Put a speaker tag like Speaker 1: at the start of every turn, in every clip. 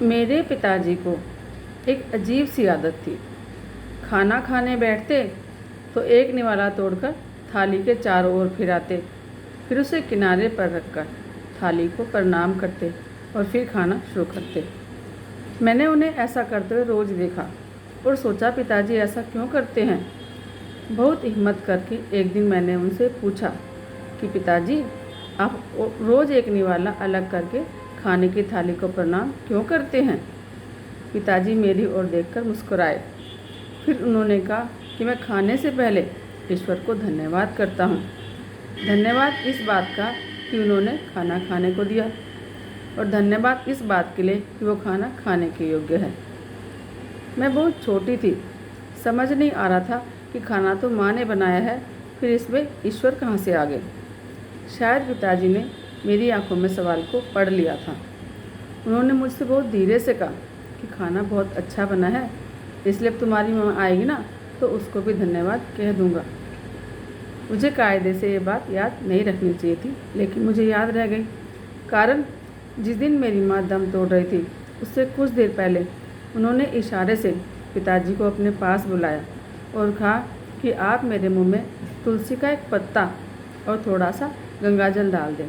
Speaker 1: मेरे पिताजी को एक अजीब सी आदत थी। खाना खाने बैठते तो एक निवाला तोड़कर थाली के चारों ओर फिराते, फिर उसे किनारे पर रखकर थाली को प्रणाम करते और फिर खाना शुरू करते। मैंने उन्हें ऐसा करते हुए रोज़ देखा और सोचा पिताजी ऐसा क्यों करते हैं। बहुत हिम्मत करके एक दिन मैंने उनसे पूछा कि पिताजी, आप रोज़ एक निवाला अलग करके खाने की थाली को प्रणाम क्यों करते हैं। पिताजी मेरी ओर देखकर मुस्कुराए। फिर उन्होंने कहा कि मैं खाने से पहले ईश्वर को धन्यवाद करता हूँ। धन्यवाद इस बात का कि उन्होंने खाना खाने को दिया, और धन्यवाद इस बात के लिए कि वो खाना खाने के योग्य है। मैं बहुत छोटी थी, समझ नहीं आ रहा था कि खाना तो माँ ने बनाया है, फिर इसमें ईश्वर कहाँ से आ गए। शायद पिताजी ने मेरी आंखों में सवाल को पढ़ लिया था। उन्होंने मुझसे बहुत धीरे से कहा कि खाना बहुत अच्छा बना है, इसलिए अब तुम्हारी माँ आएगी ना तो उसको भी धन्यवाद कह दूँगा। मुझे कायदे से ये बात याद नहीं रखनी चाहिए थी, लेकिन मुझे याद रह गई। कारण जिस दिन मेरी माँ दम तोड़ रही थी उससे कुछ देर पहले उन्होंने इशारे से पिताजी को अपने पास बुलाया और कहा कि आप मेरे मुंह में तुलसी का एक पत्ता और थोड़ा सा गंगाजल डाल दें।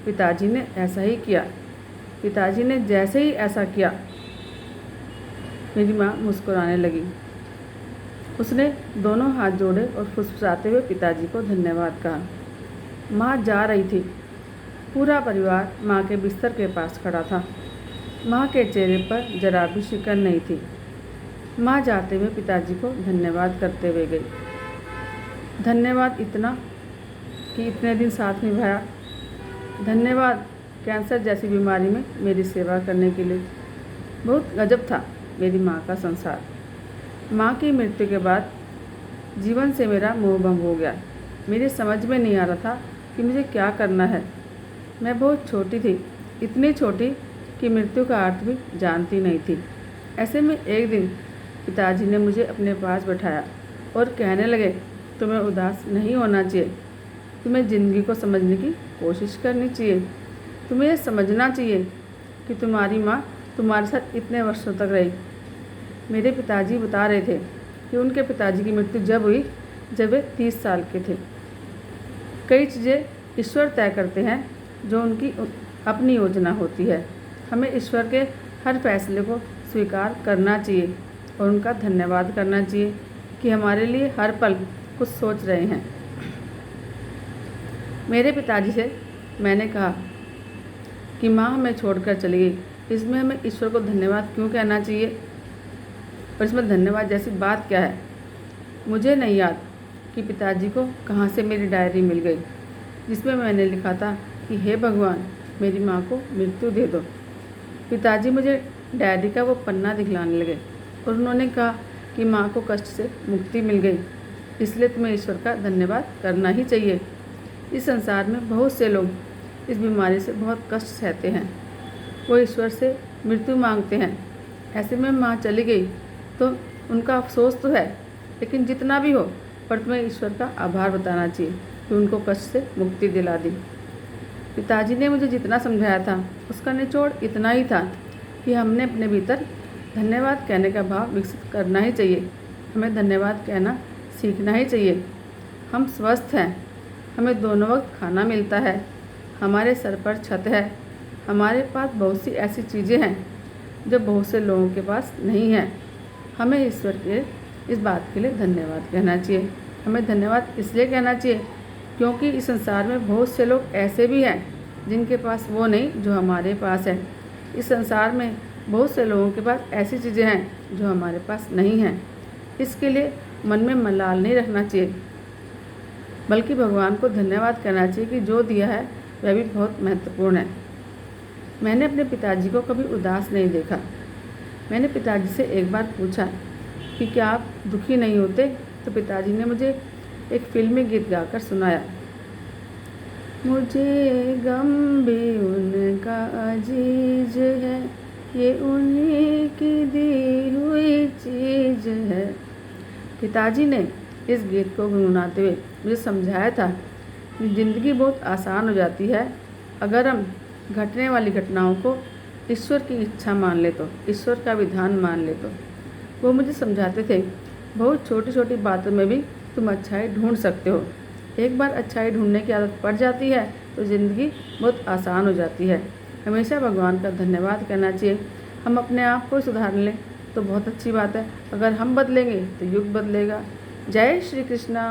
Speaker 1: पिताजी ने ऐसा ही किया। पिताजी ने जैसे ही ऐसा किया, मेरी माँ मुस्कुराने लगी। उसने दोनों हाथ जोड़े और फुसफुसाते हुए पिताजी को धन्यवाद कहा। माँ जा रही थी। पूरा परिवार माँ के बिस्तर के पास खड़ा था। माँ के चेहरे पर जरा भी शिकन नहीं थी। माँ जाते हुए पिताजी को धन्यवाद करते हुए गई। धन्यवाद इतना कि इतने दिन साथ निभाया। धन्यवाद कैंसर जैसी बीमारी में मेरी सेवा करने के लिए। बहुत गजब था मेरी माँ का संसार। माँ की मृत्यु के बाद जीवन से मेरा मोह भंग हो गया। मेरी समझ में नहीं आ रहा था कि मुझे क्या करना है। मैं बहुत छोटी थी, इतनी छोटी कि मृत्यु का अर्थ भी जानती नहीं थी। ऐसे में एक दिन पिताजी ने मुझे अपने पास बैठाया और कहने लगे, तुम्हें उदास नहीं होना चाहिए, तुम्हें ज़िंदगी को समझने की कोशिश करनी चाहिए। तुम्हें यह समझना चाहिए कि तुम्हारी माँ तुम्हारे साथ इतने वर्षों तक रही। मेरे पिताजी बता रहे थे कि उनके पिताजी की मृत्यु जब हुई जब वे 30 साल के थे। कई चीज़ें ईश्वर तय करते हैं जो उनकी अपनी योजना होती है। हमें ईश्वर के हर फैसले को स्वीकार करना चाहिए और उनका धन्यवाद करना चाहिए कि हमारे लिए हर पल कुछ सोच रहे हैं। मेरे पिताजी से मैंने कहा कि माँ हमें छोड़कर चली गई, इसमें हमें ईश्वर को धन्यवाद क्यों कहना चाहिए, और इसमें धन्यवाद जैसी बात क्या है। मुझे नहीं याद कि पिताजी को कहाँ से मेरी डायरी मिल गई जिसमें मैंने लिखा था कि हे भगवान, मेरी माँ को मृत्यु दे दो। पिताजी मुझे डायरी का वो पन्ना दिखलाने लगे और उन्होंने कहा कि माँ को कष्ट से मुक्ति मिल गई, इसलिए तुम्हें ईश्वर का धन्यवाद करना ही चाहिए। इस संसार में बहुत से लोग इस बीमारी से बहुत कष्ट सहते हैं, वो ईश्वर से मृत्यु मांगते हैं। ऐसे में माँ चली गई तो उनका अफसोस तो है, लेकिन जितना भी हो पर तुम्हें ईश्वर का आभार बताना चाहिए कि उनको कष्ट से मुक्ति दिला दी। पिताजी ने मुझे जितना समझाया था उसका निचोड़ इतना ही था कि हमने अपने भीतर धन्यवाद कहने का भाव विकसित करना ही चाहिए। हमें धन्यवाद कहना सीखना ही चाहिए। हम स्वस्थ हैं, हमें दोनों वक्त खाना मिलता है, हमारे सर पर छत है, हमारे पास बहुत सी ऐसी चीज़ें हैं जो बहुत से लोगों के पास नहीं हैं। हमें ईश्वर के इस बात के लिए धन्यवाद कहना चाहिए। हमें धन्यवाद इसलिए कहना चाहिए क्योंकि इस संसार में बहुत से लोग ऐसे भी हैं जिनके पास वो नहीं जो हमारे पास है। इस संसार में बहुत से लोगों के पास ऐसी चीज़ें हैं जो हमारे पास नहीं हैं। इसके लिए मन में मलाल नहीं रखना चाहिए, बल्कि भगवान को धन्यवाद कहना चाहिए कि जो दिया है वह भी बहुत महत्वपूर्ण है। मैंने अपने पिताजी को कभी उदास नहीं देखा। मैंने पिताजी से एक बार पूछा कि क्या आप दुखी नहीं होते, तो पिताजी ने मुझे एक फिल्मी गीत गाकर सुनाया। मुझे गम भी उनका अजीज है, ये उन्हीं की दी हुई चीज़ है। पिताजी ने इस गीत को गुनगुनाते हुए मुझे समझाया था कि ज़िंदगी बहुत आसान हो जाती है अगर हम घटने वाली घटनाओं को ईश्वर की इच्छा मान ले तो, ईश्वर का विधान मान ले तो। वो मुझे समझाते थे, बहुत छोटी छोटी बातों में भी तुम अच्छाई ढूंढ सकते हो। एक बार अच्छाई ढूंढने की आदत पड़ जाती है तो ज़िंदगी बहुत आसान हो जाती है। हमेशा भगवान का धन्यवाद करना चाहिए। हम अपने आप को सुधार लें तो बहुत अच्छी बात है, अगर हम बदलेंगे तो युग बदलेगा। जय श्री कृष्णा।